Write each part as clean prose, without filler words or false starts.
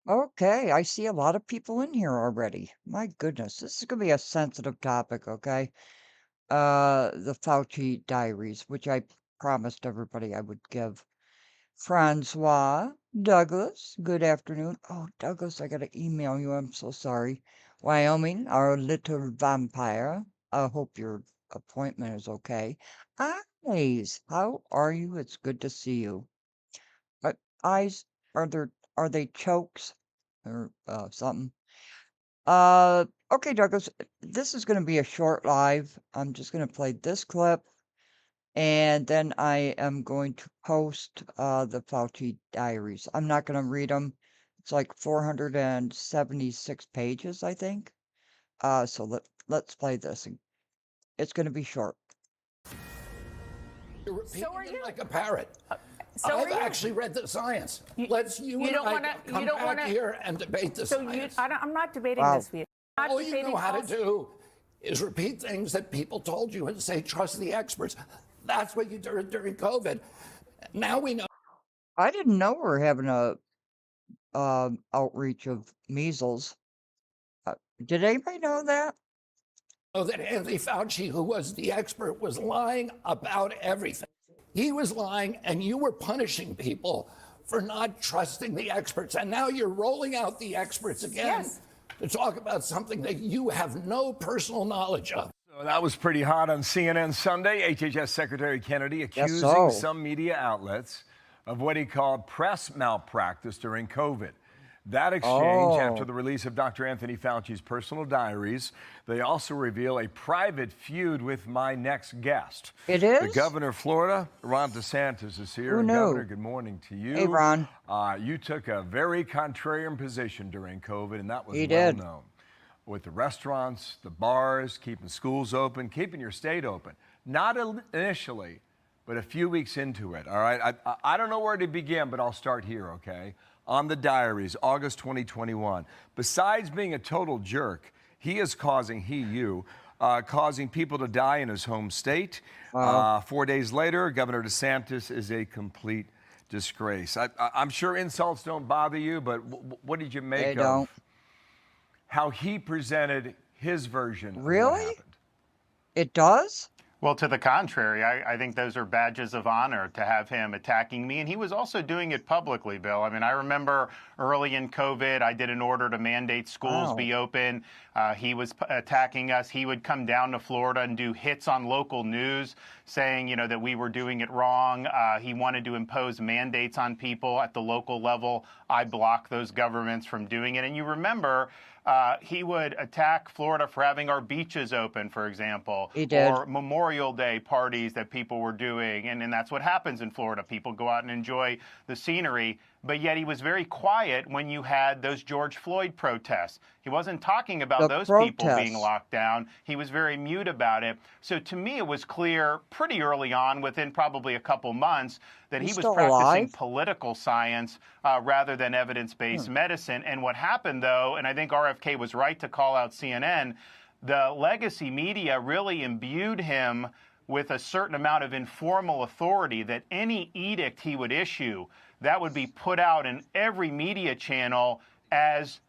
Okay, I see a lot of people in here already. My goodness, this is gonna be a sensitive topic, okay? The Fauci Diaries, which I promised everybody I would give. Francois, Douglas, good afternoon. Oh, Douglas, I gotta email you. I'm so sorry. Wyoming, our little vampire. I hope your appointment is okay. Eyes, how are you? It's good to see you. Uh, eyes, are they chokes or something? Okay, Douglas, this is gonna be a short live. I'm just gonna play this clip. And then I am going to post the Fauci Diaries. I'm not going to read them. It's like 476 pages, I think. So let's play this. It's going to be short. You're So repeating are it you. like a parrot. So I've are you. actually read the science. You, Let's you and don't I want to. come You don't want back to. here and debate the So you. science. I'm not debating Wow. this with you. I'm not All you debating know how to false- do is repeat things that people told you and say, trust the experts. That's what you did during COVID. Now we know I didn't know we are having a outreach of measles. Uh, did anybody know that? that Anthony Fauci, who was the expert, was lying about everything. He was lying, and you were punishing people for not trusting the experts. And now you're rolling out the experts again Yes. to talk about something that you have no personal knowledge of. So that was pretty hot on CNN Sunday. HHS Secretary Kennedy Guess accusing so. some media outlets of what he called press malpractice during COVID. That exchange after Oh, the release of Dr. Anthony Fauci's personal diaries. They also reveal a private feud with my next guest. it The is? governor of Florida, Ron DeSantis, is here. Who And Governor, knew? good morning to Hey, you. Ron. You took a very contrarian position during COVID, and that was He well did. known. With the restaurants, the bars, keeping schools open, keeping your state open. Not initially, but a few weeks into it, all right? I don't know where to begin, but I'll start here, okay? On the diaries, August 2021. Besides being a total jerk, he is causing, causing people to die in his home state. Wow. 4 days later, Governor DeSantis is a complete disgrace. I'm sure insults don't bother you, but what did you They make don't. of how he presented his version of what Really? happened? It does? Well, to the contrary, I think those are badges of honor to have him attacking me. And he was also doing it publicly, Bill. I mean, I remember early in COVID, I did an order to mandate schools Wow. be open. He was attacking us. He would come down to Florida and do hits on local news saying, that we were doing it wrong. He wanted to impose mandates on people at the local level. I blocked those governments from doing it. And you remember, he would attack Florida for having our beaches open, for example, He did. or Memorial Day parties that people were doing. And that's what happens in Florida. People go out and enjoy the scenery. But yet he was very quiet when you had those George Floyd protests. He wasn't talking about The those people being protests. locked down. He was very mute about it. So to me, it was clear pretty early on, within probably a couple months, that He's he was still practicing alive? political science rather than evidence-based medicine. And what happened, though, and I think RFK was right to call out CNN, the legacy media really imbued him with a certain amount of informal authority that any edict he would issue, that would be put out in every media channel as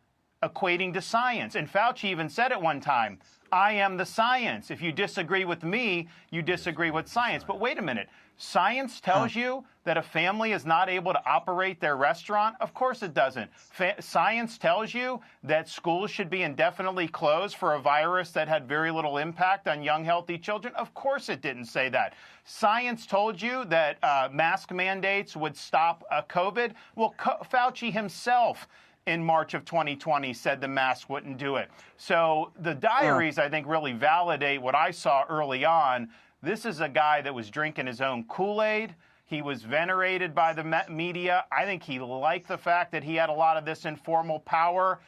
equating to science. And Fauci even said at one time, I am the science. If you disagree with me, you disagree with science. But wait a minute. Science tells you that a family is not able to operate their restaurant? Of course it doesn't. Science tells you that schools should be indefinitely closed for a virus that had very little impact on young, healthy children? Of course it didn't say that. Science told you that mask mandates would stop COVID? Well, Fauci himself in March of 2020 said the mask wouldn't do it. So the diaries, I think, really validate what I saw early on. This is a guy that was drinking his own Kool-Aid. He was venerated by the media. I think he liked the fact that he had a lot of this informal power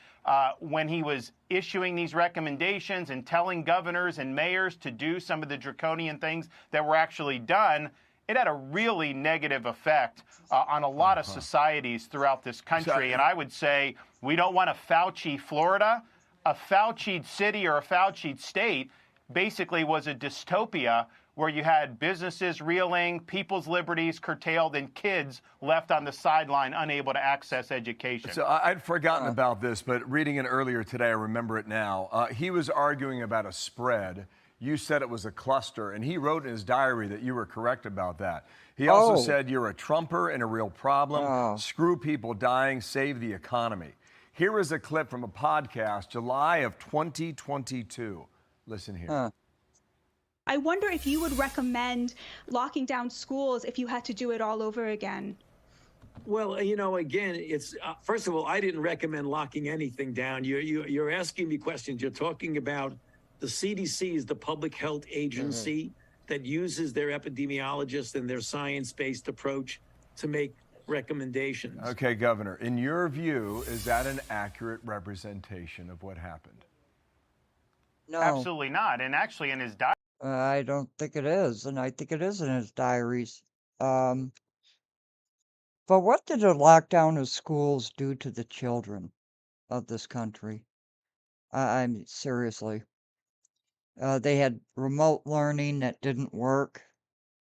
when he was issuing these recommendations and telling governors and mayors to do some of the draconian things that were actually done. It had a really negative effect on a lot of societies throughout this country. And I would say we don't want a Fauci Florida. A Fauci city or a Fauci state basically was a dystopia where you had businesses reeling, people's liberties curtailed, and kids left on the sideline unable to access education. So I'd forgotten about this, but reading it earlier today, I remember it now. He was arguing about a spread. You said it was a cluster, and he wrote in his diary that you were correct about that. He also said you're a Trumper and a real problem. Screw people dying, save the economy. Here is a clip from a podcast, July of 2022. Listen here. I wonder if you would recommend locking down schools if you had to do it all over again. Well, again, it's first of all, I didn't recommend locking anything down. You're asking me questions. You're talking about the CDC is the public health agency that uses their epidemiologists and their science-based approach to make recommendations. Okay, Governor, in your view, is that an accurate representation of what happened? No, Absolutely not. And actually, in his diary, I don't think it is, and I think it is in his diaries. But what did a lockdown of schools do to the children of this country? I mean, seriously. They had remote learning that didn't work.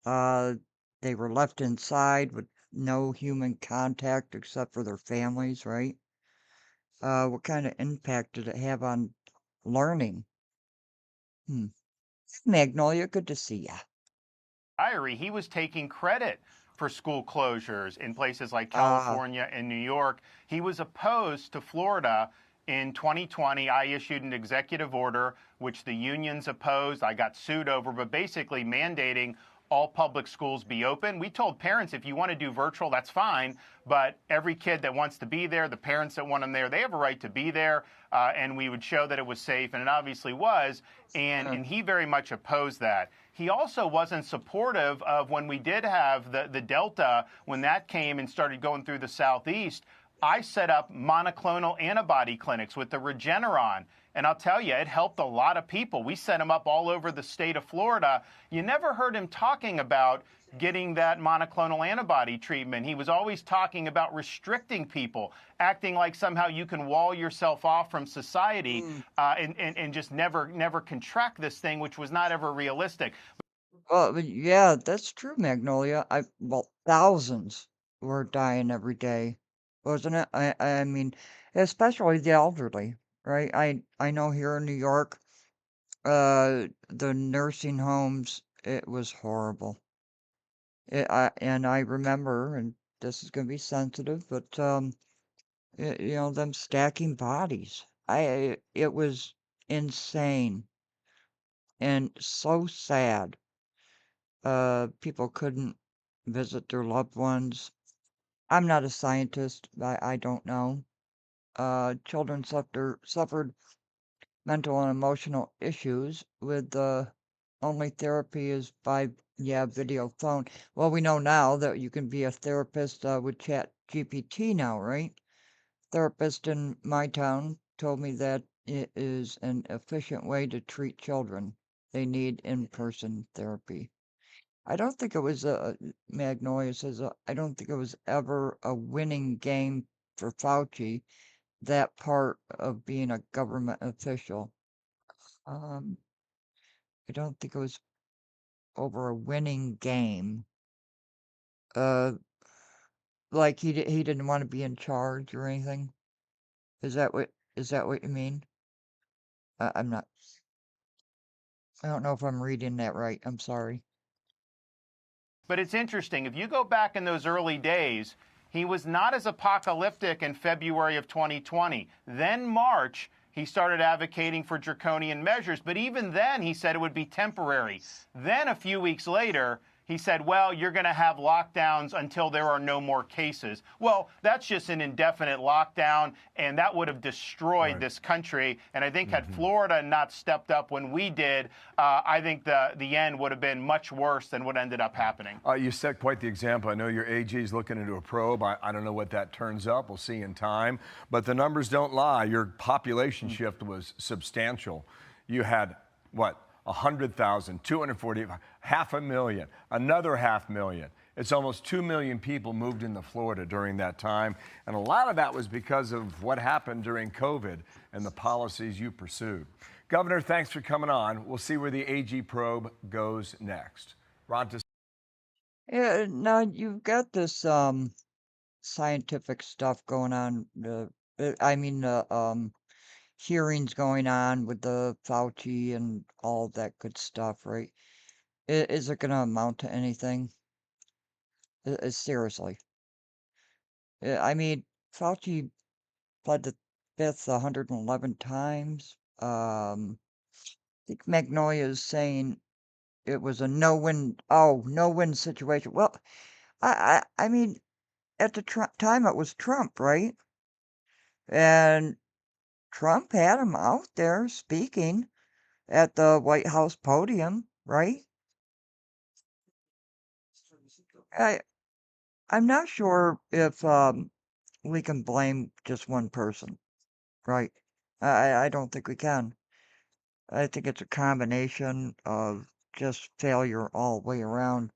They were left inside with no human contact except for their families, right? What kind of impact did it have on learning? Magnolia, good to see ya. he was taking credit for school closures in places like Ah. California and New York. He was opposed to Florida. In 2020, I issued an executive order, which the unions opposed. I got sued over, but basically mandating all public schools be open. We told parents, if you want to do virtual, that's fine. But every kid that wants to be there, the parents that want them there, they have a right to be there. And we would show that it was safe, and it obviously was. And he very much opposed that. He also wasn't supportive of when we did have the Delta, when that came and started going through the Southeast. I set up monoclonal antibody clinics with the Regeneron. And I'll tell you, it helped a lot of people. We set them up all over the state of Florida. You never heard him talking about getting that monoclonal antibody treatment. He was always talking about restricting people, acting like somehow you can wall yourself off from society and just never contract this thing, which was not ever realistic. But yeah, that's true, Magnolia. Well, thousands were dying every day, wasn't it? I mean, especially the elderly, right? I know here in New York, the nursing homes, it was horrible. And I remember, and this is gonna be sensitive, but them stacking bodies. It was insane and so sad. People couldn't visit their loved ones. I'm not a scientist. I don't know. Children suffered mental and emotional issues with the only therapy is by video phone. Well, we know now that you can be a therapist with Chat GPT now, right? Therapist in my town told me that it is an efficient way to treat children. They need in-person therapy. I don't think it was Magnolia says, I don't think it was ever a winning game for Fauci, that part of being a government official. I don't think it was over a winning game. Like he didn't want to be in charge or anything. Is that what you mean? I'm not. I don't know if I'm reading that right. I'm sorry. But it's interesting. If you go back in those early days, he was not as apocalyptic in February of 2020. Then March, he started advocating for draconian measures. But even then, he said it would be temporary. Then a few weeks later, he said, well, you're going to have lockdowns until there are no more cases. Well, that's just an indefinite lockdown, and that would have destroyed this country. And I think had Florida not stepped up when we did, I think the end would have been much worse than what ended up happening. You set quite the example. I know your AG is looking into a probe. I don't know what that turns up. We'll see in time. But the numbers don't lie. Your population shift was substantial. You had, what? 100,000, 240, 500,000, another 500,000. It's almost 2 million people moved into Florida during that time. And a lot of that was because of what happened during COVID and the policies you pursued. Governor, thanks for coming on. We'll see where the AG probe goes next. Ron, Yeah, now you've got this scientific stuff going on. I mean, hearings going on with the Fauci and all that good stuff, right? Is it going to amount to anything? Seriously. I mean, Fauci pled the fifth 111 times. I think Magnolia is saying it was a no-win situation. Well, I mean, at the time it was Trump, right? And Trump had him out there speaking at the White House podium, right? I I'm not sure if we can blame just one person, right? I don't think we can. I think it's a combination of just failure all the way around.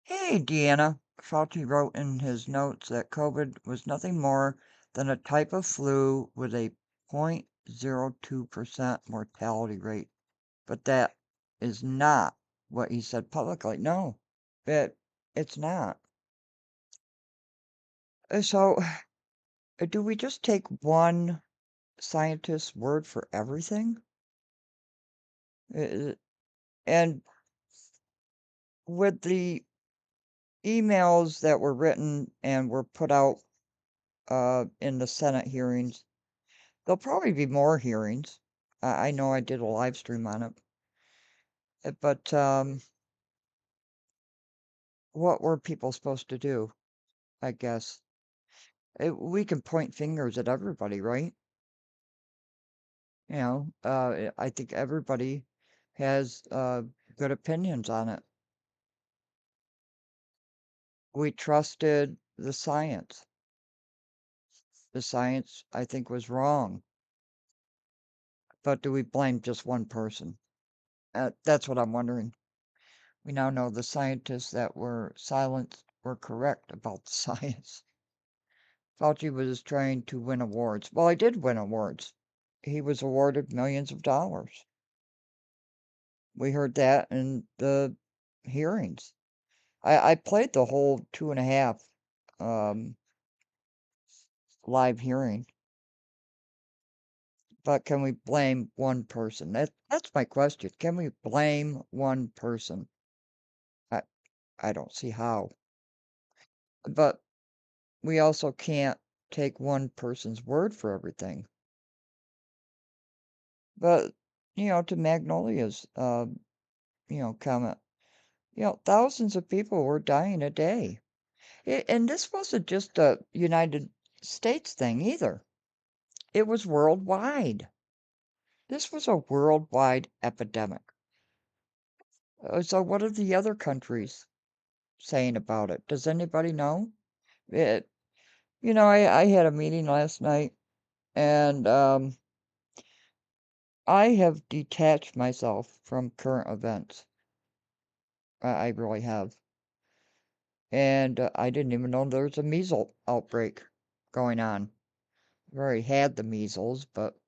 Hey, Deanna. Fauci wrote in his notes that COVID was nothing more than a type of flu with a 0.02% mortality rate. But that is not what he said publicly. No, it's not. So, do we just take one scientist's word for everything? Uh, And with the emails that were written and were put out in the Senate hearings, there'll probably be more hearings. I know I did a live stream on it. But what were people supposed to do? I guess we can point fingers at everybody, right? You know, I think everybody has good opinions on it. We trusted the science. The science, I think, was wrong. But do we blame just one person? That's what I'm wondering. We now know the scientists that were silenced were correct about the science. Fauci was trying to win awards. Well, he did win awards. He was awarded millions of dollars. We heard that in the hearings. I played the whole 2.5 live hearing. But can we blame one person? That's my question. Can we blame one person? I I don't see how. But we also can't take one person's word for everything. But to Magnolia's comment, thousands of people were dying a day. And this wasn't just a United States thing either. It was worldwide. This was a worldwide epidemic. So what are the other countries saying about it? Does anybody know? It, I had a meeting last night and I have detached myself from current events. I really have. And I didn't even know there was a measles outbreak going on. I've already had the measles, but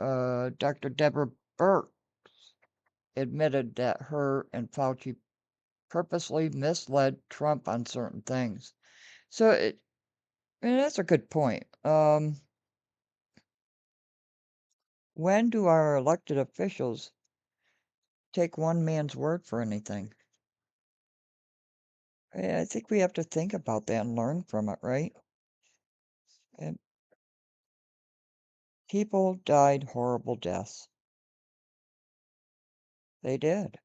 Dr. Deborah Burke admitted that her and Fauci purposely misled Trump on certain things. So that's a good point. When do our elected officials take one man's word for anything? I think we have to think about that and learn from it, right? And people died horrible deaths. They did.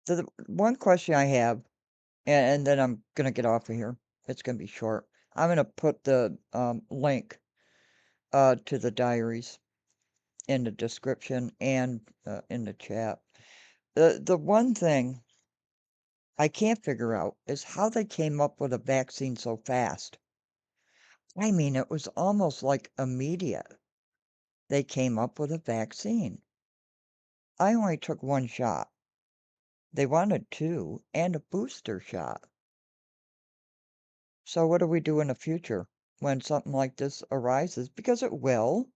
So the one question I have, and then I'm gonna get off of here. It's gonna be short. I'm gonna put the link to the diaries in the description and in the chat. The one thing I can't figure out is how they came up with a vaccine so fast. I mean, it was almost like immediate. They came up with a vaccine. I only took one shot. They wanted two and a booster shot. So what do we do in the future? when something like this arises, because it will.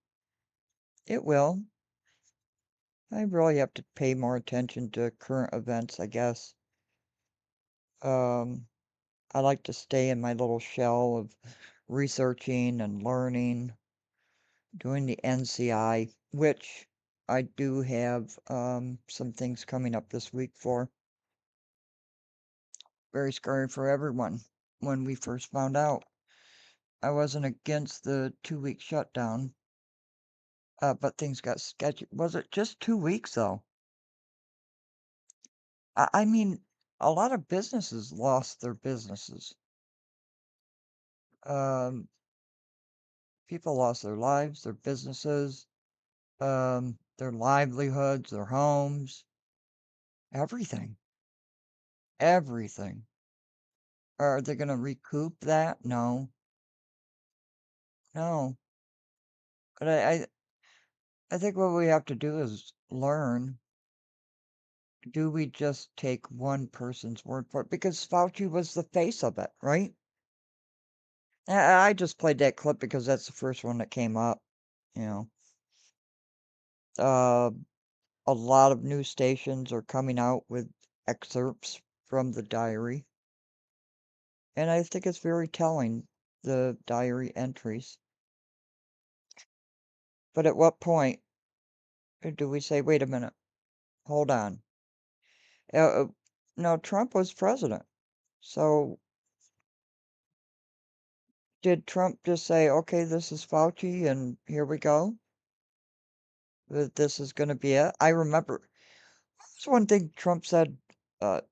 It will. I really have to pay more attention to current events, I guess. Um, I like to stay in my little shell of researching and learning, doing the NCI, which I do have some things coming up this week for. Very scary for everyone when we first found out. I wasn't against the 2-week shutdown, but things got sketchy. Was it just 2 weeks, though? I mean, a lot of businesses lost their businesses. Um, People lost their lives, their businesses, their livelihoods, their homes, everything. Everything. Are they going to recoup that? No. No. But I think what we have to do is learn. Do we just take one person's word for it? Because Fauci was the face of it, right? I just played that clip because that's the first one that came up. You know, uh, a lot of news stations are coming out with excerpts from the diary, and I think it's very telling, the diary entries. But at what point do we say, wait a minute, hold on? Uh, uh, no, Trump was president. So did Trump just say, okay, this is Fauci and here we go? That this is going to be it? I remember that's one thing Trump said. Uh,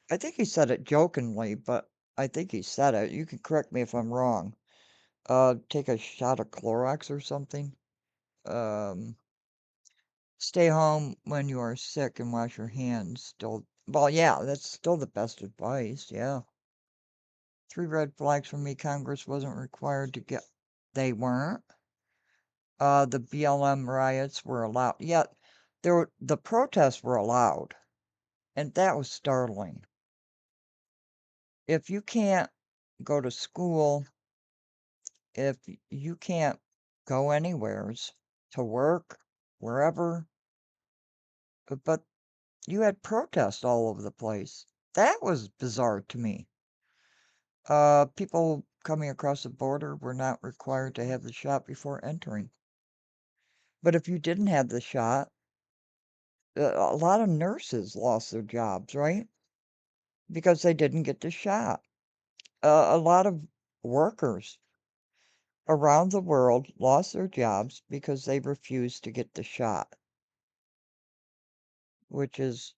I think he said it jokingly, but I think he said it. You can correct me if I'm wrong. Take a shot of Clorox or something. Um, Stay home when you are sick and wash your hands. Still, well, yeah, that's still the best advice. Yeah. 3 red flags for me. Congress wasn't required to get. They weren't. The BLM riots were allowed. Yeah, the protests were allowed, and that was startling. If you can't go to school, if you can't go anywheres to work, wherever, but you had protests all over the place. That was bizarre to me. People coming across the border were not required to have the shot before entering. But if you didn't have the shot, a lot of nurses lost their jobs, right? Because they didn't get the shot. A lot of workers around the world lost their jobs because they refused to get the shot, which is,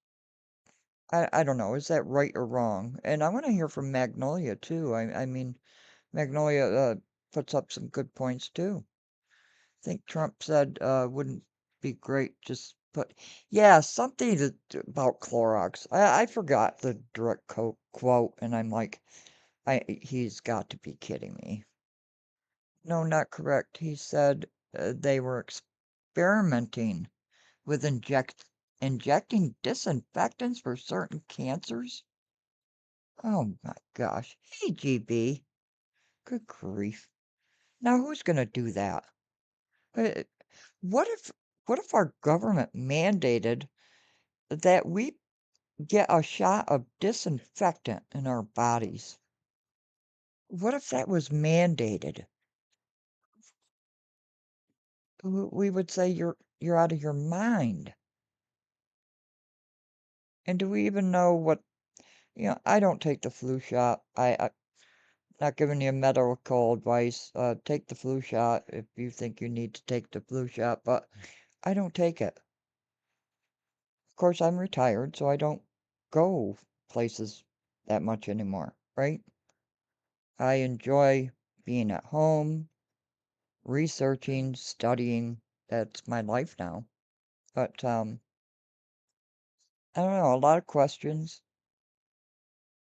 I don't know, is that right or wrong? And I want to hear from Magnolia too. I mean, Magnolia puts up some good points too. I think Trump said wouldn't be great just put, yeah, something about Clorox. I forgot the direct quote, and I'm like, he's got to be kidding me. No, not correct. He said they were experimenting with injecting disinfectants for certain cancers. Oh my gosh. Hey, GB. Good grief. Now who's gonna do that? Uh, What if what if our government mandated that we get a shot of disinfectant in our bodies? What if that was mandated? We would say you're out of your mind. And do we even know what, I don't take the flu shot. I not giving you medical advice. Take the flu shot if you think you need to take the flu shot, but I don't take it. Of course, I'm retired, so I don't go places that much anymore, right? I enjoy being at home, researching, studying. That's my life now. But I don't know, a lot of questions,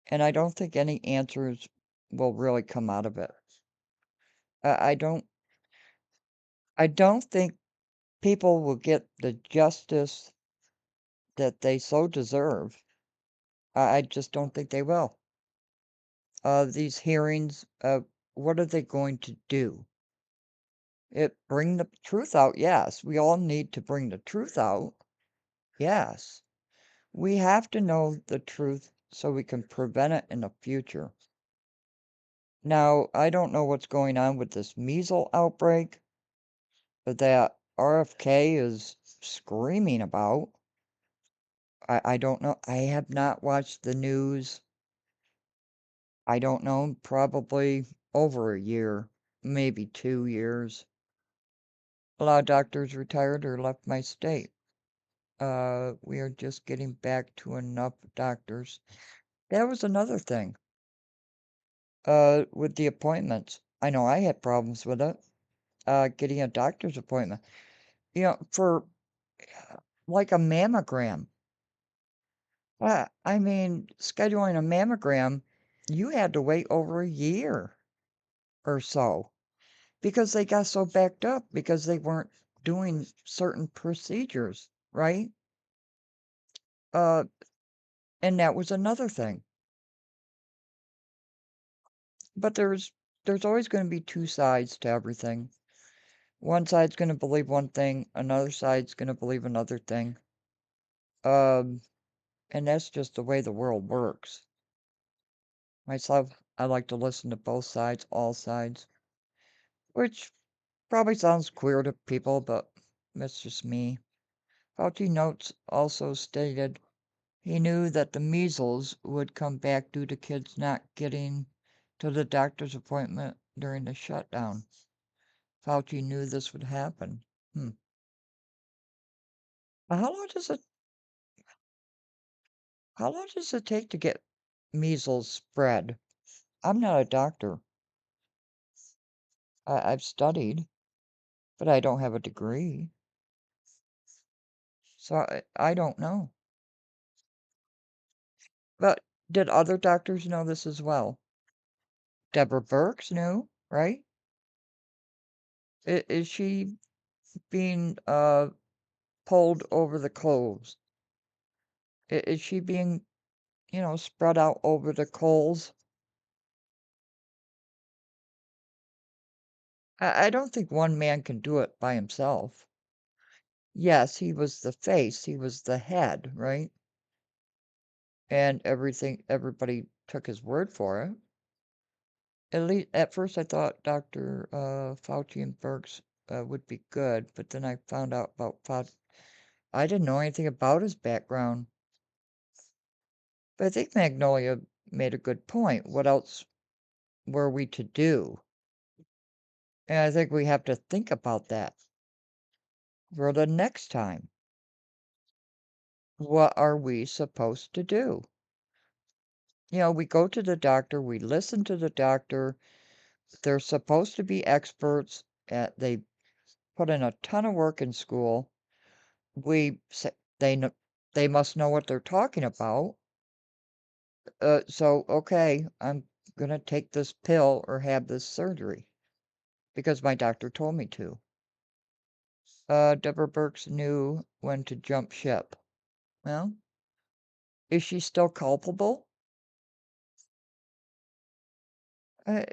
and I don't think any answers will really come out of it. I don't think people will get the justice that they so deserve. I just don't think they will. These hearings, what are they going to do? Bring the truth out, yes. We all need to bring the truth out, yes. We have to know the truth so we can prevent it in the future. Now, I don't know what's going on with this measles outbreak that RFK is screaming about. I don't know. I have not watched the news. I don't know, probably over a year, maybe 2 years. A lot of doctors retired or left my state. We are just getting back to enough doctors. That was another thing. With the appointments. I know I had problems with it. Getting a doctor's appointment. For like a mammogram. I mean, scheduling a mammogram, you had to wait over a year or so because they got so backed up because they weren't doing certain procedures, right? Uh, and that was another thing. But there's always going to be two sides to everything. One side's going to believe one thing, another side's going to believe another thing. Um, and that's just the way the world works. Myself, I like to listen to both sides, all sides, which probably sounds queer to people, but that's just me. Fauci notes also stated he knew that the measles would come back due to kids not getting to the doctor's appointment during the shutdown. Fauci knew this would happen. Hmm. How long does it how long does it take to get measles spread? I'm not a doctor. I've studied, but I don't have a degree. So I don't know. But did other doctors know this as well? Deborah Birx knew, right? Is she being pulled over the coals? Is she being, spread out over the coals? I don't think one man can do it by himself. Yes, he was the face, he was the head, right? And everybody took his word for it. At least at first I thought Dr. Fauci and Birx would be good, but then I found out about Fauci. I didn't know anything about his background. But I think Magnolia made a good point. What else were we to do? And I think we have to think about that for the next time. What are we supposed to do? We go to the doctor, we listen to the doctor. They're supposed to be experts. They put in a ton of work in school. We say they must know what they're talking about. So okay, I'm gonna take this pill or have this surgery because my doctor told me to. Deborah Birx knew when to jump ship. Well, is she still culpable? Uh,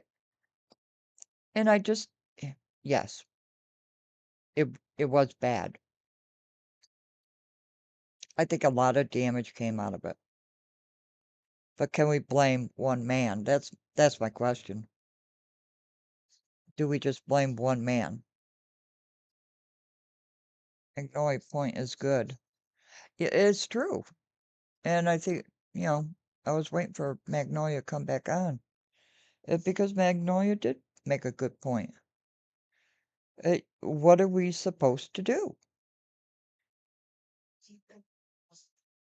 and I just, yes, it was bad. I think a lot of damage came out of it. But can we blame one man? That's my question. Do we just blame one man? Ignoring point is good. It's true. And I think, you know, I was waiting for Magnolia to come back on. Because Magnolia did make a good point. What are we supposed to do?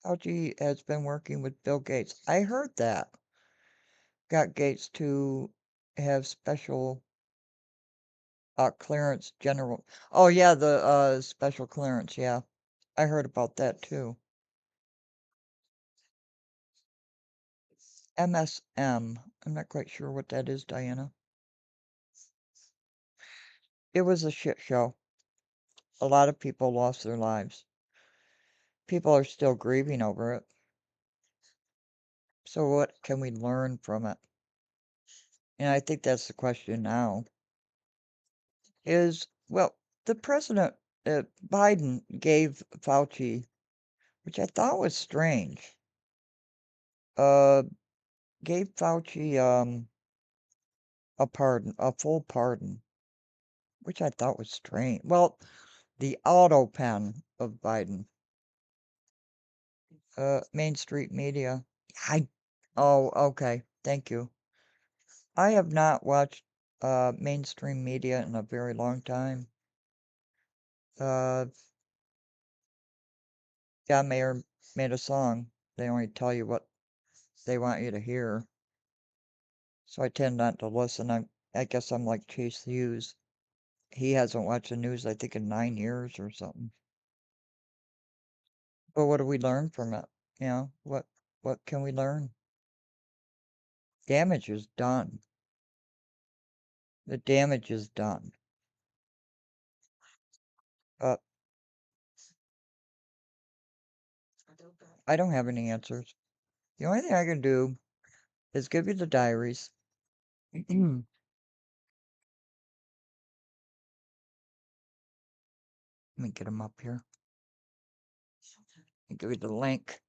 Fauci has been working with Bill Gates. I heard that. Got Gates to have special clearance general. Oh yeah, the special clearance, yeah. I heard about that too. MSM. I'm not quite sure what that is, Diana. It was a shit show. A lot of people lost their lives. People are still grieving over it. So what can we learn from it? and I think that's the question now, is, well, the president, Biden gave Fauci, which I thought was strange, uh, gave Fauci, a pardon, a full pardon, which I thought was strange. Well, the auto pen of Biden, Main Street Media. I, oh, okay, thank you. I have not watched, mainstream media in a very long time. Uh, John Mayer made a song. They only tell you what they want you to hear. So I tend not to listen. I guess I'm like Chase Hughes. He hasn't watched the news, I think, in 9 years or something. But what do we learn from it? You know, what can we learn? Damage is done. The damage is done. Uh, I don't have any answers. The only thing I can do is give you the diaries. Let me get them up here. I'll give you the link.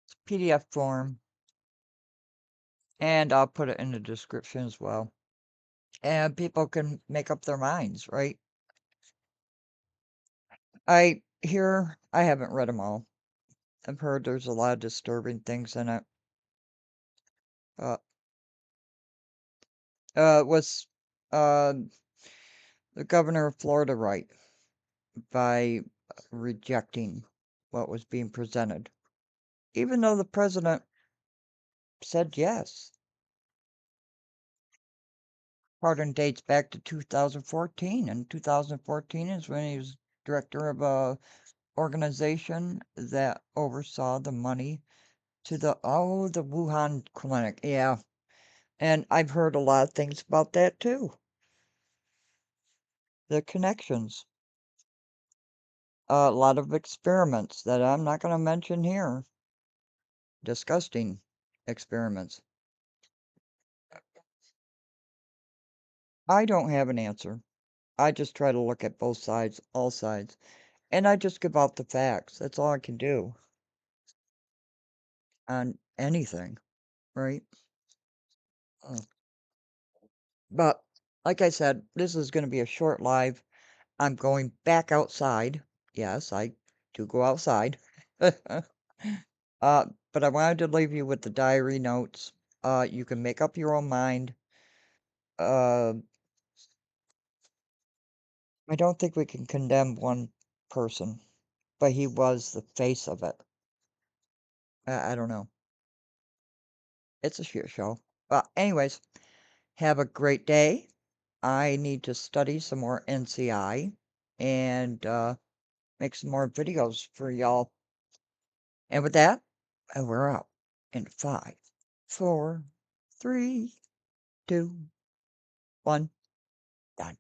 It's PDF form. And I'll put it in the description as well. And people can make up their minds, right? I haven't read them all. I've heard there's a lot of disturbing things in it. Uh, was uh the governor of Florida right by rejecting what was being presented, even though the president said yes? Pardon dates back to 2014, and 2014 is when he was director of a organization that oversaw the money to the Wuhan clinic. Yeah. And I've heard a lot of things about that too. The connections. A lot of experiments that I'm not going to mention here. Disgusting experiments. I don't have an answer. I just try to look at both sides, all sides, and I just give out the facts. That's all I can do on anything, right? Mm. But like I said, this is going to be a short live. I'm going back outside. Yes, I do go outside. But I wanted to leave you with the diary notes. You can make up your own mind. Uh, I don't think we can condemn one person, but he was the face of it. I don't know. It's a shit show. Well, anyways, have a great day. I need to study some more NCI and make some more videos for y'all. And with that, we're out in 5, 4, 3, 2, 1, done.